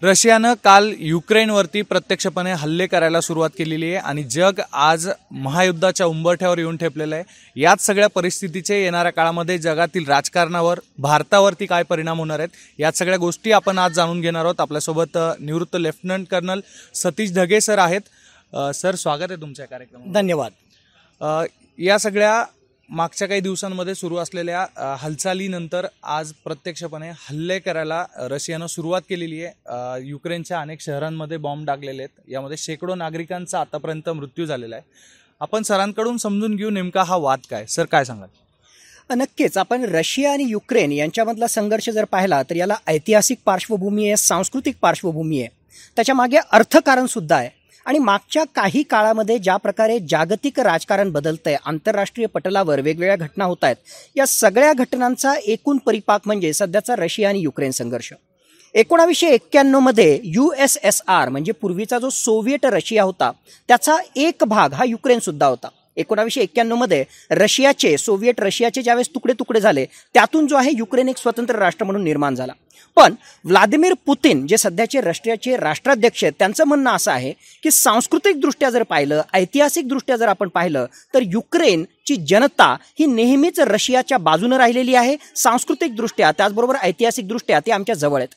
रशियानं काल युक्रेनवरती प्रत्यक्षपणे हल्ले करायला सुरुवात केलेली आहे आणि जग आज महायुद्धाच्या उंबरठ्यावर येऊन ठेपलेलं आहे। याच सगळ्या परिस्थितीचे येणाऱ्या काळामध्ये जगातील राजकारणावर, भारतावरती काय परिणाम होणार आहेत याच सगळ्या गोष्टी आपण आज जाणून घेणार आहोत। आपल्यासोबत निवृत्त lieutenant colonel Satish Dhage sir आहेत। सर, स्वागत आहे तुमच्या कार्यक्रमात। धन्यवाद। या सगळ्या मागच्या काही दिवसांमध्ये सुरू असलेल्या हालचालीनंतर आज प्रत्यक्षपणे हल्ले करायला रशियानं सुरुवात केलेली आहे। युक्रेनच्या अनेक शहरांमध्ये बॉम्ब डागलेले आहेत, यामध्ये शेकडो नागरिकांचा आतापर्यंत मृत्यू झालेला आहे। आपण सरांकडून समजून घेऊ नेमका हा वाद काय। सर, काय सांगाल? नक्कीच आपण रशिया आणि युक्रेन यांच्यामधला संघर्ष जर पाहिला तर याला ऐतिहासिक पार्श्वभूमी आहे, सांस्कृतिक पार्श्वभूमी आहे, त्याच्या मागे अर्थकारण सुद्धा आहे। आणि मागच्या काही काळामध्ये ज्या प्रकारे जागतिक राजकारण बदलतंय, आंतरराष्ट्रीय पटलावर वेगवेगळ्या घटना होत आहेत, या सगळ्या घटनांचा एकूण परिपाक म्हणजे सध्याचा रशिया आणि युक्रेन संघर्ष। 1991 मध्ये USSR म्हणजे पूर्वीचा जो सोव्हिएट रशिया होता त्याचा एक भाग हा युक्रेन सुद्धा होता। 1991 मध्ये सोव्हिएट रशियाचे ज्यावेळेस तुकडे तुकडे झाले त्यातून जो आहे युक्रेन एक स्वतंत्र राष्ट्र म्हणून निर्माण झाला। पण व्लादिमीर पुतिन जे सध्याचे रशियाचे राष्ट्राध्यक्ष आहेत त्यांचं म्हणणं असं आहे की सांस्कृतिकदृष्ट्या जर पाहिलं, ऐतिहासिकदृष्ट्या जर आपण पाहिलं तर युक्रेनची जनता ही नेहमीच रशियाच्या बाजूने राहिलेली आहे। सांस्कृतिकदृष्ट्या त्याचबरोबर ऐतिहासिकदृष्ट्या ते आमच्या जवळ आहेत।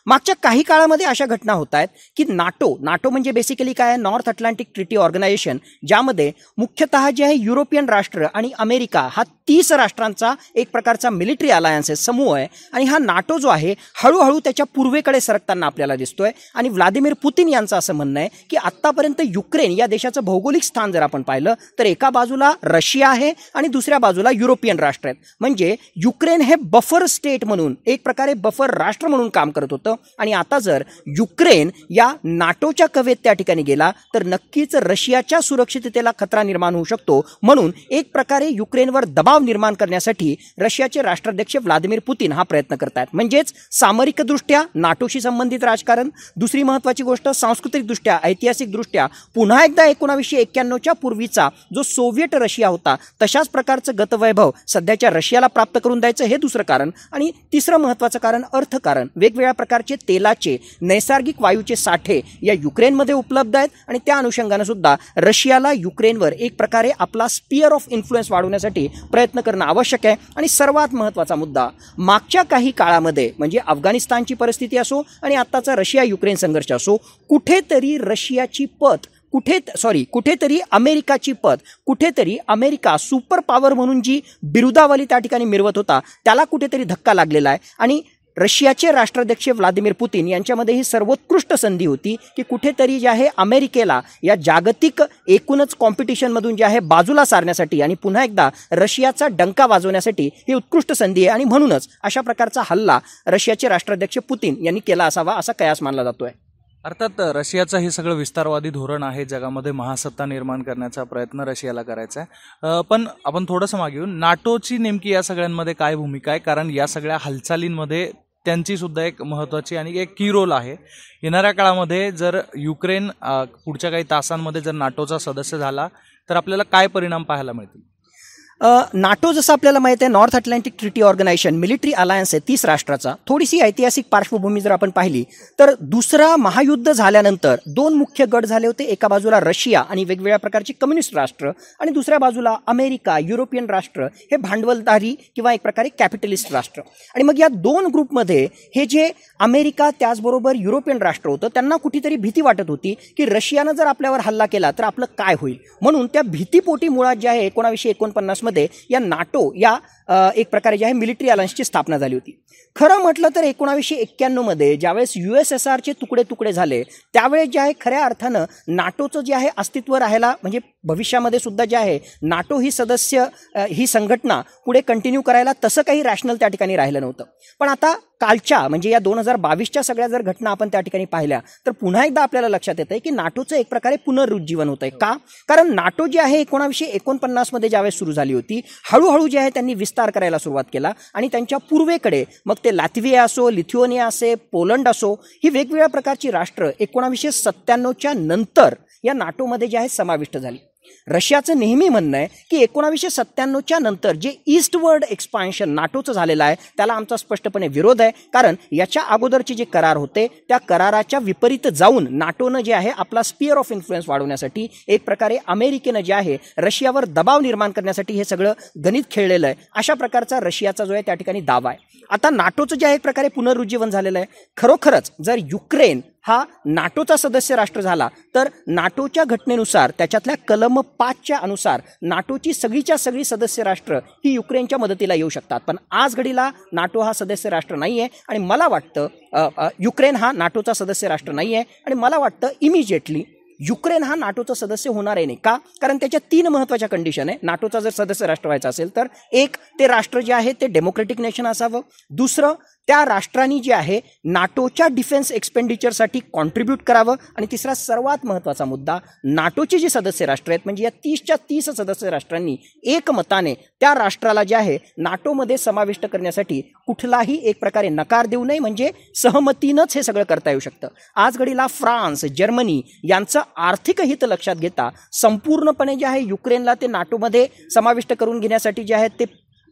मागच्या काही काळामध्ये अशा घटना होत आहेत की नाटो म्हणजे बेसिकली काय आहे, नॉर्थ अटलांटिक ट्रिटी ऑर्गनायझेशन, ज्यामध्ये मुख्यतः जे आहे युरोपियन राष्ट्र आणि अमेरिका हा 30 राष्ट्रांचा एक प्रकारचा मिलिटरी अलायन्स आहे, समूह आहे। आणि हा नाटो जो आहे हळूहळू त्याच्या पूर्वेकडे सरकताना आपल्याला दिसतोय। आणि व्लादिमीर पुतिन यांचं असं म्हणणं आहे की आत्तापर्यंत युक्रेन या देशाचं भौगोलिक स्थान जर आपण पाहिलं तर एका बाजूला रशिया आहे आणि दुसऱ्या बाजूला युरोपियन राष्ट्र आहेत। म्हणजे युक्रेन हे बफर स्टेट म्हणून, एक प्रकारे बफर राष्ट्र म्हणून काम करत होतं। आणि आता जर युक्रेन या नाटोच्या कवेत त्या ठिकाणी गेला तर नक्कीच रशियाच्या सुरक्षिततेला खतरा निर्माण होऊ शकतो। म्हणून एक प्रकारे युक्रेनवर दबाव निर्माण करण्यासाठी रशियाचे राष्ट्राध्यक्ष व्लादिमीर पुतिन हा प्रयत्न करतात। म्हणजेच सामरिकदृष्ट्या नाटोशी संबंधित राजकारण, दुसरी महत्त्वाची गोष्ट सांस्कृतिकदृष्ट्या, ऐतिहासिकदृष्ट्या पुन्हा एकदा 1991च्या पूर्वीचा जो सोव्हिएट रशिया होता तशाच प्रकारचं गतवैभव सध्याच्या रशियाला प्राप्त करून द्यायचं हे दुसरं कारण। आणि तिसरं महत्त्वाचं कारण अर्थकारण। वेगवेगळ्या प्रकारचे तेलाचे, नैसर्गिक वायूचे साठे या युक्रेनमध्ये उपलब्ध आहेत आणि त्या अनुषंगाने सुद्धा रशियाला युक्रेनवर एक प्रकारे आपला स्पियर ऑफ इन्फ्लुएन्स वाढवण्यासाठी प्रयत्न करणं आवश्यक आहे। आणि सर्वात महत्त्वाचा मुद्दा, मागच्या काही काळामध्ये म्हणजे अफगाणिस्तानची परिस्थिती असो आणि आत्ताचा रशिया युक्रेन संघर्ष असो, कुठेतरी अमेरिकाची पत, कुठेतरी अमेरिका सुपर पॉवर म्हणून जी बिरुदावली त्या ठिकाणी मिरवत होता त्याला कुठेतरी धक्का लागलेला आहे। आणि रशियाचे राष्ट्राध्यक्ष व्लादिमीर पुतिन यांच्यामध्ये ही सर्वोत्कृष्ट संधी होती की कुठेतरी जे आहे अमेरिकेला या जागतिक एकूणच कॉम्पिटिशनमधून जे आहे बाजूला सारण्यासाठी आणि पुन्हा एकदा रशियाचा डंका वाजवण्यासाठी ही उत्कृष्ट संधी आहे। आणि म्हणूनच अशा प्रकारचा हल्ला रशियाचे राष्ट्राध्यक्ष पुतिन यांनी केला असावा असा कयास मानला जातोय। अर्थात रशियाचं हे सगळं विस्तारवादी धोरण आहे, जगामध्ये महासत्ता निर्माण करण्याचा प्रयत्न रशियाला करायचा आहे। पण आपण थोडंसं मागे येऊन नाटोची नेमकी या सगळ्यांमध्ये काय भूमिका आहे, कारण या सगळ्या हालचालींमध्ये त्यांची सुद्धा एक महत्त्वाची आणि एक की रोल आहे। येणाऱ्या काळामध्ये जर युक्रेन पुढच्या काही तासांमध्ये जर नाटोचा सदस्य झाला तर आपल्याला काय परिणाम पाहायला मिळतील? नाटो जसं आपल्याला माहिती आहे North Atlantic Treaty Organisation military alliance आहे 30 राष्ट्राचा। थोडीशी ऐतिहासिक पार्श्वभूमी जर आपण पाहिली तर दुसरा महायुद्ध झाल्यानंतर दोन मुख्य गट झाले होते। एका बाजूला रशिया आणि वेगवेगळ्या प्रकारचे कम्युनिस्ट राष्ट्र आणि दुसऱ्या बाजूला अमेरिका, युरोपियन राष्ट्र हे भांडवलदारी किंवा एक प्रकारे कॅपिटलिस्ट राष्ट्र। आणि मग या दोन ग्रुपमध्ये हे जे अमेरिका त्याचबरोबर युरोपियन राष्ट्र होतं त्यांना कुठेतरी भीती वाटत होती की रशियानं जर आपल्यावर हल्ला केला तर आपलं काय होईल। म्हणून त्या भीतीपोटी मुळात जे आहे 1949 मध्ये या नाटो या एक प्रकारे जे आहे मिलिटरी अलायन्सची स्थापना झाली होती। खरं म्हटलं तर 1991 मध्ये ज्यावेळेस USSRचे तुकडे तुकडे झाले त्यावेळेस जे आहे खऱ्या अर्थानं नाटोचं जे आहे अस्तित्व राहायला, म्हणजे भविष्यामध्ये सुद्धा जे आहे नाटो ही संघटना पुढे कंटिन्यू करायला तसं काही रॅशनल त्या ठिकाणी राहिलं नव्हतं। पण आता कालच्या म्हणजे या 2022च्या सगळ्या जर घटना आपण त्या ठिकाणी पाहिल्या तर पुन्हा एकदा आपल्याला लक्षात येतंय की नाटोचं एक प्रकारे पुनरुज्जीवन होतंय। का? कारण नाटो जी आहे 1949 मध्ये ज्यावेळेस सुरू झाली होती हळूहळू जे आहे त्यांनी विस्तार करायला सुरुवात केला आणि त्यांच्या पूर्वेकडे मग ते लॅत्व्हिया असो, लिथुएनिया असे, पोलंड असो, ही वेगवेगळ्या प्रकारची राष्ट्र 1997च्या नंतर या नाटोमध्ये जे आहे समाविष्ट झाली। रशियाचं नेहमी म्हणणं आहे की 1997च्या नंतर जे ईस्टवर्ड एक्सपान्शन नाटोचं झालेलं आहे त्याला आमचा स्पष्टपणे विरोध आहे, कारण याच्या अगोदरचे जे करार होते त्या कराराच्या विपरीत जाऊन नाटोनं जे आहे आपला स्पिअर ऑफ इन्फ्लुएन्स वाढवण्यासाठी एक प्रकारे अमेरिकेनं जे आहे रशियावर दबाव निर्माण करण्यासाठी हे सगळं गणित खेळलेलं आहे, अशा प्रकारचा रशियाचा जो आहे त्या ठिकाणी दावा आहे. आता नाटोचं जे आहे एक प्रकारे पुनरुज्जीवन झालेलं आहे. खरोखरच जर युक्रेन हा नाटोचा सदस्य राष्ट्र झाला तर नाटोच्या घटनेनुसार त्याच्यातल्या कलम 5च्या अनुसार नाटोची सगळीच्या सगळी सदस्य राष्ट्र ही युक्रेनच्या मदतीला येऊ शकतात. पण आज घडीला नाटो हा सदस्य राष्ट्र नाही आहे आणि मला वाटतं युक्रेन हा नाटोचा सदस्य राष्ट्र नाही आहे आणि मला वाटतं इमिजिएटली युक्रेन हा नाटोचा सदस्य होणार आहे नाही का, कारण त्याच्या 3 महत्त्वाच्या कंडिशन आहे. नाटोचा जर सदस्य राष्ट्र व्हायचा असेल तर एक, ते राष्ट्र जे आहे ते डेमोक्रेटिक नेशन असावं. दुसरं, त्या राष्ट्रांनी जे आहे नाटोच्या डिफेन्स एक्सपेंडिचरसाठी कॉन्ट्रीब्यूट करावं. आणि तिसरा सर्वात महत्त्वाचा मुद्दा, नाटोचे जे सदस्य राष्ट्र आहेत म्हणजे या 30च्या 30 सदस्य राष्ट्रांनी एकमताने त्या राष्ट्राला जे आहे नाटोमध्ये समाविष्ट करण्यासाठी कुठलाही एक प्रकारे नकार देऊ नये, म्हणजे सहमतीनंच हे सगळं करता येऊ शकतं. आज घडीला फ्रान्स, जर्मनी यांचं आर्थिक हित लक्षात घेता संपूर्णपणे जे आहे युक्रेनला ते नाटोमध्ये समाविष्ट करून घेण्यासाठी जे आहेत ते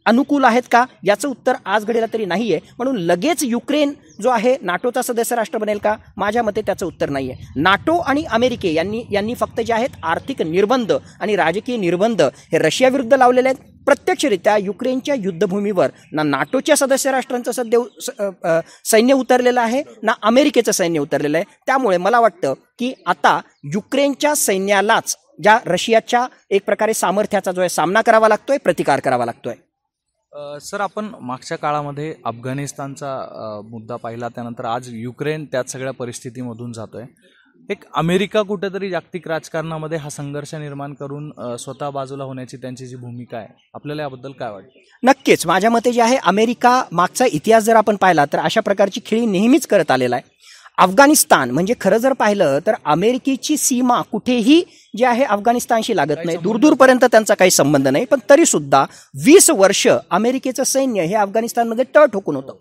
अनुकूल आहेत का, याचं उत्तर आज घडीला तरी नाही आहे. म्हणून लगेच युक्रेन जो आहे नाटोचा सदस्य राष्ट्र बनेल का, माझ्या मते त्याचं उत्तर नाही आहे. नाटो आणि अमेरिके यांनी फक्त जे आहेत आर्थिक निर्बंध आणि राजकीय निर्बंध हे रशियाविरुद्ध लावलेले आहेत. प्रत्यक्षरित्या युक्रेनच्या युद्धभूमीवर ना नाटोच्या सदस्य राष्ट्रांचं सैन्य उतरलेलं आहे ना अमेरिकेचं सैन्य उतरलेलं आहे. त्यामुळे मला वाटतं की आता युक्रेनच्या सैन्यालाच ज्या रशियाच्या एक प्रकारे सामर्थ्याचा जो आहे सामना करावा लागतोय, प्रतिकार करावा लागतोय. सर, आपण मागच्या काळामध्ये अफगाणिस्तानचा मुद्दा पाहिला, त्यानंतर आज युक्रेन त्याच सगळ्या परिस्थितीमधून जातोय. एक अमेरिका कुठेतरी जागतिक राजकारणामध्ये हा संघर्ष निर्माण करून स्वतः बाजूला होण्याची त्यांची जी भूमिका आहे, आपल्याला याबद्दल काय वाटतं? नक्कीच माझ्या मते जे आहे अमेरिका मागचा इतिहास जर आपण पाहिला तर अशा प्रकारची खेळी नेहमीच करत आलेला आहे. अफगाणिस्तान म्हणजे खरं जर पाहिलं तर अमेरिकेची सीमा कुठेही जे आहे अफगाणिस्तानशी लागत नाही, दूरदूरपर्यंत त्यांचा काही संबंध नाही. पण तरीसुद्धा 20 वर्ष अमेरिकेचं सैन्य हे अफगाणिस्तानमध्ये तळ ठोकून होतं.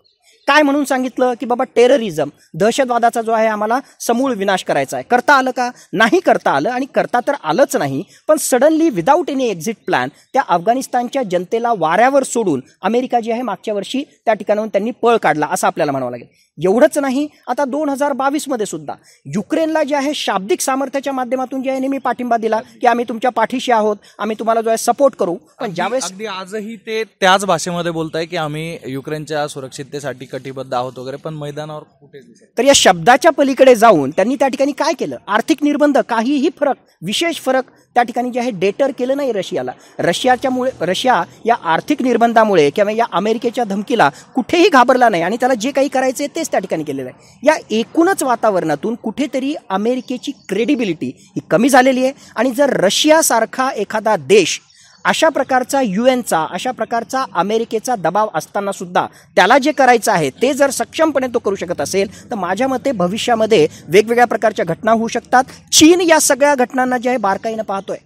काय म्हणून सांगितलं की बाबा टेररिझम, दहशतवादाचा जो आहे आम्हाला समूळ विनाश करायचा आहे. करता आलं का? नाही करता आलं, आणि करता तर आलंच नाही. पण suddenly without any exit plan त्या अफगाणिस्तानच्या जनतेला वाऱ्यावर सोडून अमेरिका जी आहे मागच्या वर्षी त्या ठिकाणाहून त्यांनी पळ काढला असं आपल्याला म्हणावं लागेल. एवढंच नाही, आता 2022मध्ये सुद्धा युक्रेनला जे आहे शाब्दिक सामर्थ्याच्या माध्यमातून जे आहे नेहमी पाठिंबा दिला की आम्ही तुमच्या पाठीशी आहोत, आम्ही तुम्हाला जो आहे सपोर्ट करू. पण ज्यावेळेस अगदी आजही ते त्याच भाषेमध्ये बोलताय की आम्ही युक्रेनच्या सुरक्षिततेसाठी कटिबद्ध आहोत वगैरे, पण मैदानावर कुठे तर या शब्दाच्या पलीकडे जाऊन त्यांनी त्या ठिकाणी काय केलं? आर्थिक निर्बंध, काहीही फरक, विशेष फरक त्या ठिकाणी जे आहे डेटर केलं नाही रशियाला. रशिया या आर्थिक निर्बंधामुळे किंवा या अमेरिकेच्या धमकीला कुठेही घाबरला नाही आणि त्याला जे काही करायचे तेच त्या ठिकाणी केलेलं आहे. या एकूणच वातावरणातून कुठेतरी अमेरिकेची क्रेडिबिलिटी ही कमी झालेली आहे. आणि जर रशियासारखा एखादा देश अशा प्रकारचा युएनचा, अशा प्रकारचा अमेरिकेचा दबाव असताना सुद्धा त्याला जे करायचं आहे ते जर सक्षमपणे तो करू शकत असेल तर माझ्या मते भविष्यामध्ये वेगवेगळ्या प्रकारच्या घटना होऊ शकतात. चीन या सगळ्या घटनांना जे आहे बारकाईनं पाहतोय.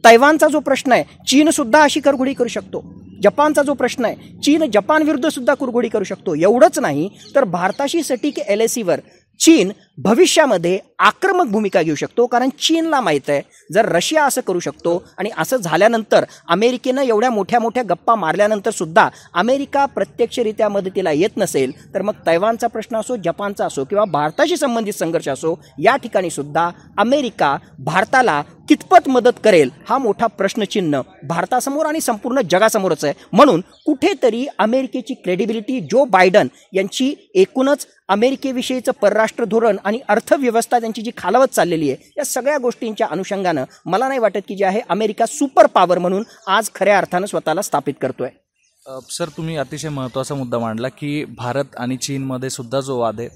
तैवानचा जो प्रश्न आहे चीन सुद्धा अशी कुरघोडी करू शकतो. जपानचा जो प्रश्न आहे चीन जपान विरुद्ध सुद्धा कुरघोडी करू शकतो. एवढंच नाही तर भारताशी सटीक LACवर चीन भविष्यामध्ये आक्रमक भूमिका घेऊ शकतो. कारण चीनला माहीत आहे जर रशिया असं करू शकतो आणि असं झाल्यानंतर अमेरिकेनं एवढ्या मोठ्या मोठ्या गप्पा मारल्यानंतर सुद्धा अमेरिका प्रत्यक्षरित्या मदतीला येत नसेल तर मग तैवानचा प्रश्न असो, जपानचा असो किंवा भारताशी संबंधित संघर्ष असो, या ठिकाणी सुद्धा अमेरिका भारताला कितपत मदत करेल हा मोठा प्रश्नचिन्ह भारतासमोर आणि संपूर्ण जगासमोरच आहे. म्हणून कुठेतरी अमेरिकेची क्रेडिबिलिटी, जो बायडन यांची एकूणच अमेरिकेविषयीचं परराष्ट्र धोरण आणि अर्थव्यवस्था त्यांची जी खालावत चाललेली आहे, या सगळ्या गोष्टींच्या अनुषंगानं मला नाही वाटत की जे आहे अमेरिका सुपर पॉवर म्हणून आज खऱ्या अर्थानं स्वतःला स्थापित करतोय. सर, तुम्ही अतिशय महत्त्वाचा मुद्दा मांडला की भारत आणि चीनमध्ये सुद्धा जो वाद आहे,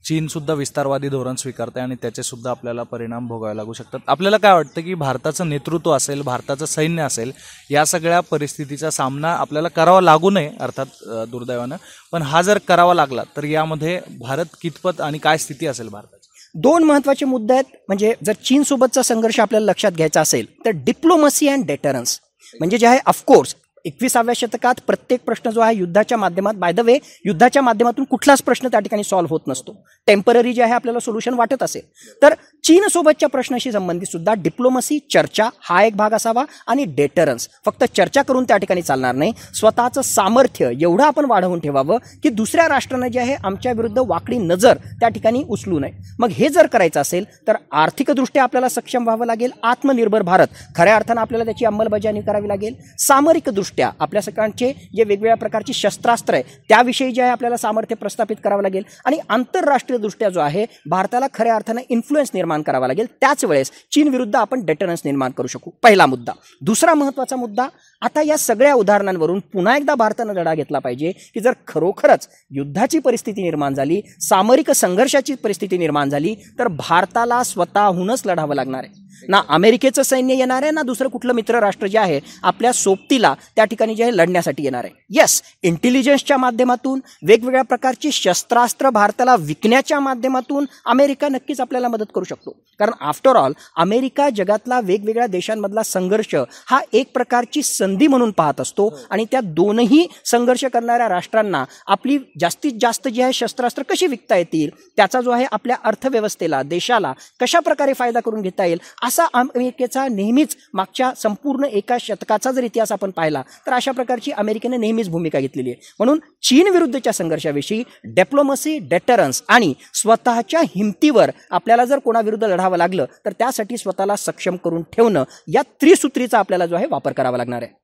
चीन सुद्धा विस्तारवादी धोरण स्वीकारते आणि त्याचे सुद्धा आपल्याला परिणाम भोगावे लागू शकतात. आपल्याला काय वाटतं की भारताचं नेतृत्व असेल, भारताचं सैन्य असेल, या सगळ्या परिस्थितीचा सामना आपल्याला करावा लागू नये, अर्थात दुर्दैवानं, पण हा जर करावा लागला तर यामध्ये भारत कितपत आणि काय स्थिती असेल भारताची? 2 महत्त्वाचे मुद्दे आहेत. म्हणजे जर चीनसोबतचा संघर्ष आपल्याला लक्षात घ्यायचा असेल तर डिप्लोमसी अँड डेटरन्स, म्हणजे जे आहे ऑफकोर्स 21व्या शतकात प्रत्येक प्रश्न जो आहे युद्धाच्या माध्यमात, बाय द वे युद्धाच्या माध्यमातून कुठलाच प्रश्न त्या ठिकाणी सॉल्व्ह होत नसतो. टेम्पररी जे आहे आपल्याला सोल्युशन वाटत असेल तर चीनसोबतच्या प्रश्नाशी संबंधित सुद्धा डिप्लोमसी, चर्चा हा एक भाग असावा आणि डेटरन्स. फक्त चर्चा करून त्या ठिकाणी चालणार नाही, स्वतःचं सामर्थ्य एवढं आपण वाढवून ठेवावं की दुसऱ्या राष्ट्रानं जे आहे आमच्या विरुद्ध वाकडी नजर त्या ठिकाणी उचलू नये. मग हे जर करायचं असेल तर आर्थिकदृष्ट्या आपल्याला सक्षम व्हावं लागेल. आत्मनिर्भर भारत खऱ्या अर्थानं आपल्याला त्याची अंमलबजावणी करावी लागेल. सामरिकदृष्ट्या आपल्या सगळ्यांचे जे वेगवेगळ्या प्रकारची शस्त्रास्त्र आहे त्याविषयी जे आहे आपल्याला सामर्थ्य प्रस्थापित करावं लागेल. आणि आंतरराष्ट्रीय दृष्ट्या जो आहे भारताला खऱ्या अर्थानं इन्फ्लुएन्स निर्माण करावा लागेल. त्याच वेळेस चीन विरुद्ध आपण डेटरन्स निर्माण करू शकू. पहिला मुद्दा. दुसरा महत्त्वाचा मुद्दा, आता या सगळ्या उदाहरणांवरून पुन्हा एकदा भारतानं धडा घेतला पाहिजे की जर खरोखरच युद्धाची परिस्थिती निर्माण झाली, सामरिक संघर्षाची परिस्थिती निर्माण झाली तर भारताला स्वतःहूनच लढावं लागणार आहे. ना अमेरिकेचं सैन्य येणार आहे, ना दुसरं कुठलं मित्र राष्ट्र जे आहे आपल्या सोबतीला त्या ठिकाणी जे आहे लढण्यासाठी येणार आहे. येस, इंटेलिजन्सच्या माध्यमातून, वेगवेगळ्या प्रकारची शस्त्रास्त्र भारताला विकण्याच्या माध्यमातून अमेरिका नक्कीच आपल्याला मदत करू शकतो. कारण आफ्टर ऑल अमेरिका जगातला वेगवेगळ्या देशांमधला संघर्ष हा एक प्रकारची संधी म्हणून पाहत असतो आणि त्या दोनही संघर्ष करणाऱ्या राष्ट्रांना आपली जास्तीत जास्त जी आहे शस्त्रास्त्र कशी विकता येतील, त्याचा जो आहे आपल्या अर्थव्यवस्थेला, देशाला कशा प्रकारे फायदा करून घेता येईल, असा अमेरिकेचा नेहमीच मागच्या संपूर्ण एका शतकाचा जर इतिहास आपण पाहिला तर अशा प्रकारची अमेरिकेने नेहमीच भूमिका घेतलेली आहे. म्हणून चीन विरुद्धच्या संघर्षाविषयी डिप्लोमसी, डेटरन्स आणि स्वतःच्या हिमतीवर आपल्याला जर कोणाविरुद्ध लढावं लागलं तर त्यासाठी स्वतःला सक्षम करून ठेवणं, या त्रिसूत्रीचा आपल्याला जो आहे वापर करावा लागणार आहे.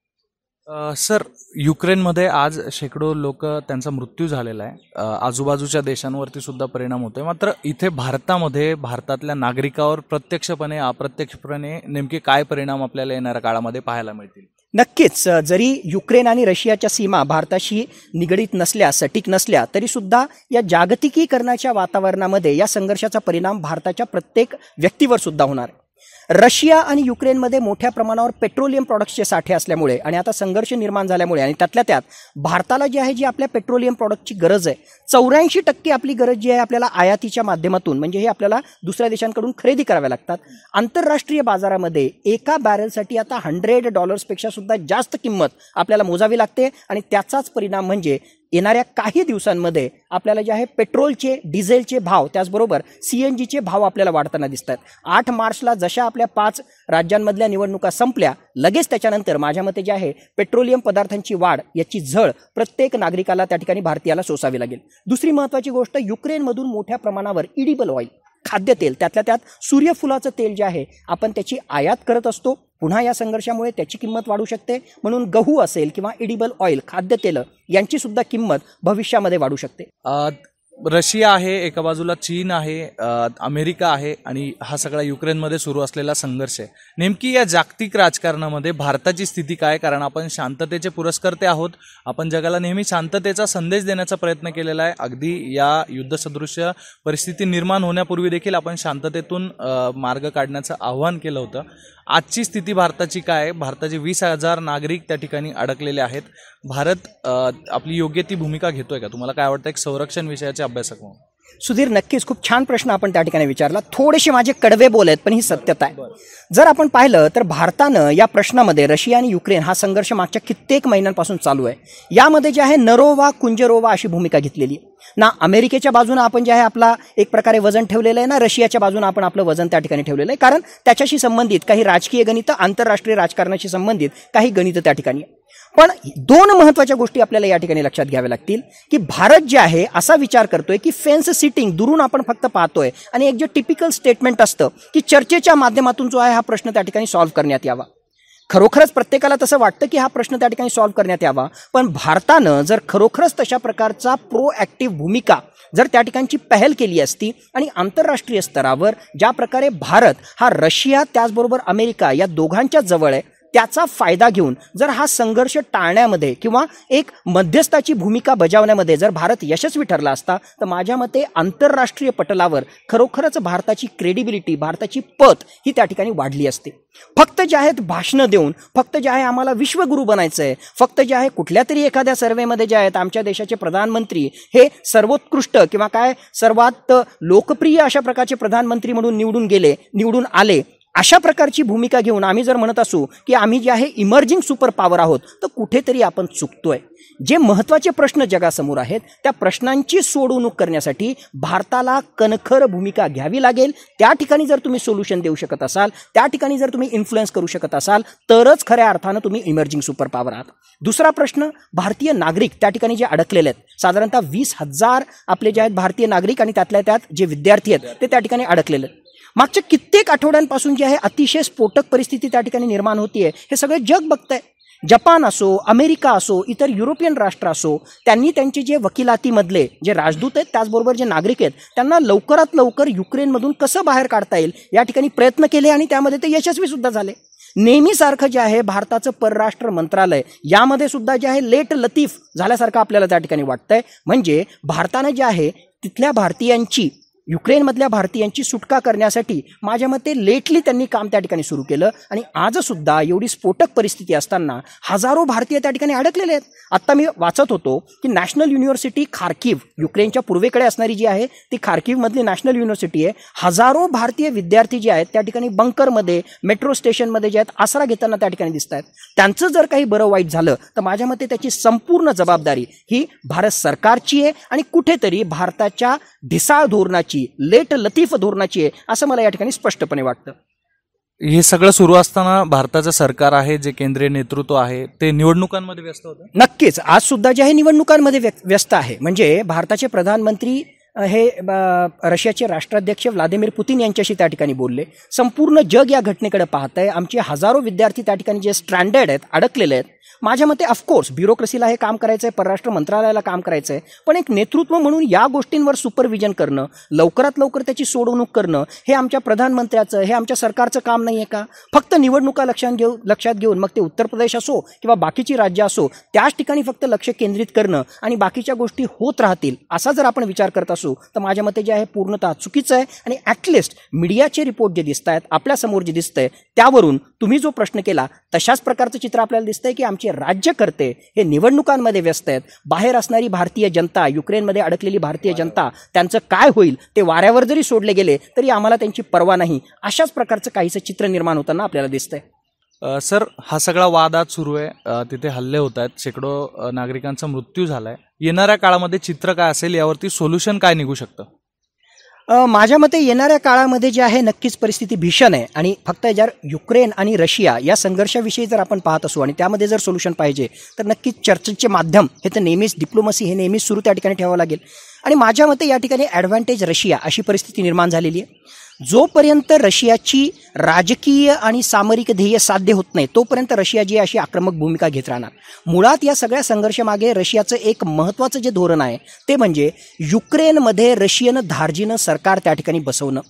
सर, युक्रेनमध्ये आज शेकडो लोक त्यांचा मृत्यू झालेला आहे. आजूबाजूच्या देशांवरती सुद्धा परिणाम होतोय. मात्र इथे भारतामध्ये भारतातल्या नागरिकावर प्रत्यक्षपणे अप्रत्यक्षपणे नेमके काय परिणाम आपल्याला येणाऱ्या काळामध्ये पाहायला मिळतील? नक्कीच. जरी युक्रेन आणि रशियाच्या सीमा भारताशी निगडीत नसल्या, सटीक नसल्या, तरी सुद्धा या जागतिकीकरणाच्या वातावरणामध्ये या संघर्षाचा परिणाम भारताच्या प्रत्येक व्यक्तीवर सुद्धा होणार आहे. रशिया आणि युक्रेनमध्ये मोठ्या प्रमाणावर पेट्रोलियम प्रॉडक्ट्सचे साठे असल्यामुळे आणि आता संघर्ष निर्माण झाल्यामुळे आणि त्यातल्या त्यात भारताला जी आहे जी आपल्या पेट्रोलियम प्रॉडक्टची गरज आहे, 84% आपली गरज जी आहे आपल्याला आयातीच्या माध्यमातून, म्हणजे हे आपल्याला दुसऱ्या देशांकडून खरेदी कराव्या लागतात. आंतरराष्ट्रीय बाजारामध्ये एका बॅरलसाठी आता $100पेक्षा सुद्धा जास्त किंमत आपल्याला मोजावी लागते आणि त्याचाच परिणाम म्हणजे येणाऱ्या काही दिवसांमध्ये आपल्याला जे आहे पेट्रोलचे, डिझेलचे भाव, त्याचबरोबर CNGचे भाव आपल्याला वाढताना दिसतात. 8 मार्चला जशा आपल्या 5 राज्यांमधल्या निवडणुका संपल्या, लगेच त्याच्यानंतर माझ्या मते जे आहे पेट्रोलियम पदार्थांची वाढ, याची झळ प्रत्येक नागरिकाला त्या ठिकाणी भारतीयाला सोसावी लागेल. दुसरी महत्त्वाची गोष्ट, युक्रेनमधून मोठ्या प्रमाणावर इडिबल ऑइल, खाद्यतेल, त्यातल्या त्यात सूर्यफुलाचं तेल जे आहे आपण त्याची आयात करत असतो. पुन्हा या संघर्षामुळे त्याची किंमत वाढू शकते. म्हणून गहू असेल किंवा इडिबल ऑइल, खाद्यतेलं यांची सुद्धा किंमत भविष्यामध्ये वाढू शकते. रशिया आहे एका बाजूला, चीन आहे, अमेरिका आहे आणि हा सगळा युक्रेनमध्ये सुरू असलेला संघर्ष आहे. नेमकी या जागतिक राजकारणामध्ये भारताची स्थिती काय? कारण आपण शांततेचे पुरस्कर्ते आहोत. आपण जगाला नेहमी शांततेचा संदेश देण्याचा प्रयत्न केलेला आहे. अगदी या युद्धसदृश्य परिस्थिती निर्माण होण्यापूर्वी देखील आपण शांततेतून मार्ग काढण्याचं आव्हान केलं होतं. आजची स्थिती भारताची काय? भारताचे 20,000 नागरिक त्या ठिकाणी अडकलेले आहेत. भारत आपली योग्य ती भूमिका घेतोय का? तुम्हाला काय वाटतं एक संरक्षण विषयाचे अभ्यासक म्हणून? सुधीर, नक्कीच खूप छान प्रश्न आपण त्या ठिकाणी विचारला. थोडेसे माझे कडवे बोल आहेत, पण ही सत्यता आहे. जर आपण पाहिलं तर भारतानं या प्रश्नामध्ये रशिया आणि युक्रेन हा संघर्ष मागच्या कित्येक महिन्यांपासून चालू आहे. यामध्ये जे आहे नरोवा कुंजरोवा अशी भूमिका घेतलेली आहे. ना अमेरिकेच्या बाजूने आपण जे आहे आपला एक प्रकारे वजन ठेवलेलं आहे, ना रशियाच्या बाजूने आपण आपलं वजन त्या ठिकाणी ठेवलेलं आहे. कारण त्याच्याशी संबंधित काही राजकीय गणितं, आंतरराष्ट्रीय राजकारणाशी संबंधित काही गणितं त्या ठिकाणी. पण 2 महत्त्वाच्या गोष्टी आपल्याला या ठिकाणी लक्षात घ्याव्या लागतील की भारत जे आहे असा विचार करतोय की फेन्स सिटिंग, दुरून आपण फक्त पाहतोय आणि एक जे टिपिकल स्टेटमेंट असतं की चर्चेच्या माध्यमातून जो आहे हा प्रश्न त्या ठिकाणी सॉल्व्ह करण्यात यावा. खरोखरच प्रत्येकाला तसं वाटतं की हा प्रश्न त्या ठिकाणी सॉल्व्ह करण्यात यावा. पण भारतानं जर खरोखरच तशा प्रकारचा प्रोॲक्टिव्ह भूमिका जर त्या ठिकाणची पहल केली असती आणि आंतरराष्ट्रीय स्तरावर ज्या प्रकारे भारत हा रशिया त्याचबरोबर अमेरिका या दोघांच्या जवळ आहे, त्याचा फायदा घेऊन जर हा संघर्ष टाळण्यामध्ये किंवा एक मध्यस्थाची भूमिका बजावण्यामध्ये जर भारत यशस्वी ठरला असता तर माझ्या मते आंतरराष्ट्रीय पटलावर खरोखरच भारताची क्रेडिबिलिटी, भारताची पत ही त्या ठिकाणी वाढली असते. फक्त जे आहेत भाषणं देऊन, फक्त जे आहे आम्हाला विश्वगुरू बनायचं आहे, फक्त जे आहे कुठल्या तरी एखाद्या सर्वेमध्ये जे आहेत आमच्या देशाचे प्रधानमंत्री हे सर्वोत्कृष्ट किंवा काय सर्वात लोकप्रिय अशा प्रकारचे प्रधानमंत्री म्हणून निवडून आले अशा प्रकारची भूमिका घेऊन आम्ही जर म्हणत असू की आम्ही जे आहे इमर्जिंग सुपर पॉवर आहोत, तर कुठेतरी आपण चुकतोय. जे महत्त्वाचे प्रश्न जगासमोर आहेत त्या प्रश्नांची सोडवणूक करण्यासाठी भारताला कणखर भूमिका घ्यावी लागेल. त्या ठिकाणी जर तुम्ही सोल्युशन देऊ शकत असाल, त्या ठिकाणी जर तुम्ही इन्फ्लुएन्स करू शकत असाल, तरच खऱ्या अर्थानं तुम्ही इमर्जिंग सुपर पॉवर आहात. दुसरा प्रश्न, भारतीय नागरिक त्या ठिकाणी जे अडकलेले आहेत, साधारणतः 20,000 आपले जे आहेत भारतीय नागरिक आणि त्यातल्या त्यात जे विद्यार्थी आहेत ते त्या ठिकाणी अडकलेले आहेत. मागच्या कित्येक आठवड्यांपासून जे आहे अतिशय स्फोटक परिस्थिती त्या ठिकाणी निर्माण होतीये. हे सगळे जग बघतंय. जपान असो, अमेरिका असो, इतर युरोपियन राष्ट्र असो, त्यांनी त्यांचे जे वकिलातीमधले जे राजदूत आहेत त्याचबरोबर जे नागरिक आहेत त्यांना लवकरात लवकर युक्रेनमधून कसं बाहेर काढता येईल या ठिकाणी प्रयत्न केले आणि त्यामध्ये ते यशस्वी सुद्धा झाले. नेहमीसारखं जे आहे भारताचं परराष्ट्र मंत्रालय यामध्ये सुद्धा जे आहे लेट लतीफ झाल्यासारखं आपल्याला त्या ठिकाणी वाटतंय. म्हणजे भारतानं जे आहे तिथल्या भारतीयांची, युक्रेनमधल्या भारतीयांची सुटका करण्यासाठी माझ्या मते लेटली त्यांनी काम त्या ठिकाणी सुरू केलं. आणि आजसुद्धा एवढी स्फोटक परिस्थिती असताना हजारो भारतीय त्या ठिकाणी अडकलेले आहेत. आत्ता मी वाचत होतो की नॅशनल युनिव्हर्सिटी खार्किव्ह, युक्रेनच्या पूर्वेकडे असणारी जी आहे ती खार्किव्हमधली नॅशनल युनिव्हर्सिटी आहे. हजारो भारतीय विद्यार्थी जे आहेत त्या ठिकाणी बंकरमध्ये, मेट्रो स्टेशनमध्ये जे आहेत आसरा घेताना त्या ठिकाणी दिसत आहेत. त्यांचं जर काही बरं वाईट झालं तर माझ्या मते त्याची संपूर्ण जबाबदारी ही भारत सरकारची आहे आणि कुठेतरी भारताच्या ढिसाळ धोरणाची, लेट लतीफ धोरणाची आहे असं मला या ठिकाणी स्पष्टपणे वाटतं. हे सगळं सुरू असताना भारताचं सरकार आहे, जे केंद्रीय नेतृत्व आहे, ते निवडणुकांमध्ये व्यस्त होतं. नक्कीच आज सुद्धा जे आहे निवडणुकांमध्ये व्यस्त आहे. म्हणजे भारताचे प्रधानमंत्री हे रशियाचे राष्ट्राध्यक्ष व्लादिमीर पुतिन यांच्याशी त्या ठिकाणी बोलले. संपूर्ण जग या घटनेकडे पाहत आहे. आमचे हजारो विद्यार्थी त्या ठिकाणी जे स्ट्रँडेड आहेत, अडकलेले आहेत. माझ्या मते ऑफकोर्स ब्युरोक्रेसीला हे काम करायचं आहे, परराष्ट्र मंत्रालयाला काम करायचं आहे, पण एक नेतृत्व म्हणून या गोष्टींवर सुपरविजन करणं, लवकरात लवकर त्याची सोडवणूक करणं हे आमच्या प्रधानमंत्र्याचं, हे आमच्या सरकारचं काम नाही आहे का? फक्त निवडणुका लक्षात घेऊन मग ते उत्तर प्रदेश असो किंवा बाकीची राज्य असो त्याच ठिकाणी फक्त लक्ष केंद्रित करणं आणि बाकीच्या गोष्टी होत राहतील असा जर आपण विचार करत असू तर माझ्या मते जे आहे पूर्णतः चुकीचं आहे. आणि ॲटलिस्ट मीडियाचे रिपोर्ट जे दिसत आहेत, आपल्यासमोर जे दिसतंय त्यावरून तुम्ही जो प्रश्न केला तशाच प्रकारचं चित्र आपल्याला दिसतंय की आमचे राज्यकर्ते हे निवडणुकांमध्ये व्यस्त आहेत. बाहेर असणारी भारतीय जनता, युक्रेनमध्ये अडकलेली भारतीय जनता, त्यांचं काय होईल ते वाऱ्यावर जरी सोडले गेले तरी आम्हाला त्यांची पर्वा नाही. अशाच प्रकारचं काहीसं चित्र निर्माण होताना आपल्याला दिसतंय. सर, हा सगळा वाद आज सुरू आहे, तिथे हल्ले होत आहेत, शेकडो नागरिकांचा मृत्यू झालाय. येणाऱ्या काळामध्ये चित्र काय असेल, यावरती सोल्युशन काय निघू शकतं? माझ्या मते येणाऱ्या काळामध्ये जे आहे नक्कीच परिस्थिती भीषण आहे. आणि फक्त जर युक्रेन आणि रशिया या संघर्षाविषयी जर आपण पाहत असू आणि त्यामध्ये जर सोल्युशन पाहिजे तर नक्कीच चर्चेचे माध्यम हे तर नेहमीच, डिप्लोमसी हे नेहमीच सुरू त्या ठिकाणी ठेवावं लागेल. आणि माझ्या मते या ठिकाणी ॲडव्हान्टेज रशिया अशी परिस्थिती निर्माण झालेली आहे. जोपर्यंत रशियाची राजकीय आणि सामरिक ध्येय साध्य होत नाही तोपर्यंत रशिया जी अशी आक्रमक भूमिका घेत राहणार. मुळात या सगळ्या संघर्षामागे रशियाचं एक महत्त्वाचं जे धोरण आहे ते म्हणजे युक्रेनमध्ये रशियन धार्जिनं सरकार त्या ठिकाणी बसवणं.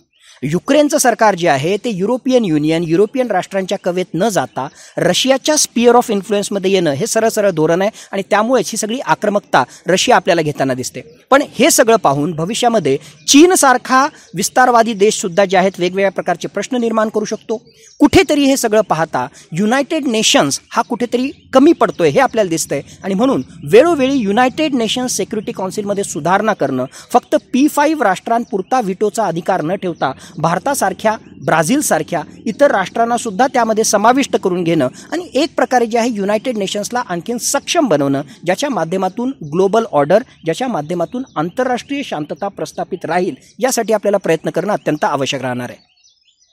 युक्रेनचं सरकार जे आहे ते युरोपियन युनियन, युरोपियन राष्ट्रांच्या कवेत न जाता रशियाच्या स्पिअर ऑफ इन्फ्लुएन्समध्ये येणं हे सरळ धोरण आहे. आणि त्यामुळेच ही सगळी आक्रमकता रशिया आपल्याला घेताना दिसते. पण हे सगळं पाहून भविष्यामध्ये चीनसारखा विस्तारवादी देशसुद्धा जे आहेत वेगवेगळ्या प्रकारचे प्रश्न निर्माण करू शकतो. कुठेतरी हे सगळं पाहता युनायटेड नेशन्स हा कुठेतरी कमी पडतोय हे आपल्याला दिसतंय. आणि म्हणून वेळोवेळी युनायटेड नेशन्स सिक्युरिटी काउन्सिलमध्ये सुधारणा करणं, फक्त P5 राष्ट्रांपुरता व्हिटोचा अधिकार न ठेवता भारतासारख्या, ब्राझीलसारख्या इतर राष्ट्रांना सुद्धा त्यामध्ये समाविष्ट करून घेणं आणि एक प्रकारे जे आहे युनायटेड नेशन्सला आणखीन सक्षम बनवणं, ज्याच्या माध्यमातून ग्लोबल ऑर्डर, ज्याच्या माध्यमातून आंतरराष्ट्रीय शांतता प्रस्थापित राहील, यासाठी आपल्याला प्रयत्न करणं अत्यंत आवश्यक राहणार आहे.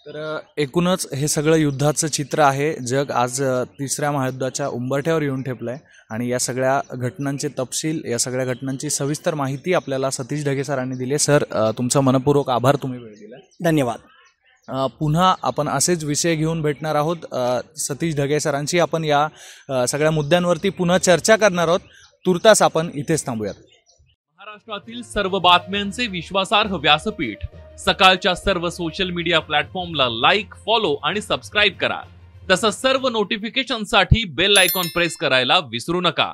तर एकूणच हे सगळं युद्धाचं चित्र आहे. जग आज तिसऱ्या महायुद्धाच्या उंबरठ्यावर येऊन ठेपलंय आणि या सगळ्या घटनांचे तपशील, या सगळ्या घटनांची सविस्तर माहिती आपल्याला सतीश ढगे सरांनी दिली. सर, तुमचा मनपूर्वक आभार, तुम्ही वेळ दिला. धन्यवाद. पुन्हा आपण असेच विषय घेऊन भेटणार आहोत. सतीश ढगे सरांशी आपण या सगळ्या मुद्द्यांवरती पुन्हा चर्चा करणार आहोत. तुर्तास आपण इथेच थांबूयात. महाराष्ट्रातील सर्व बातम्यांचे विश्वासार्ह व्यासपीठ, सकाळच्या सर्व सोशल मीडिया प्लॅटफॉर्मला लाईक, फॉलो आणि सबस्क्राईब करा. तसंच सर्व नोटिफिकेशनसाठी बेल आयकॉन प्रेस करायला विसरू नका.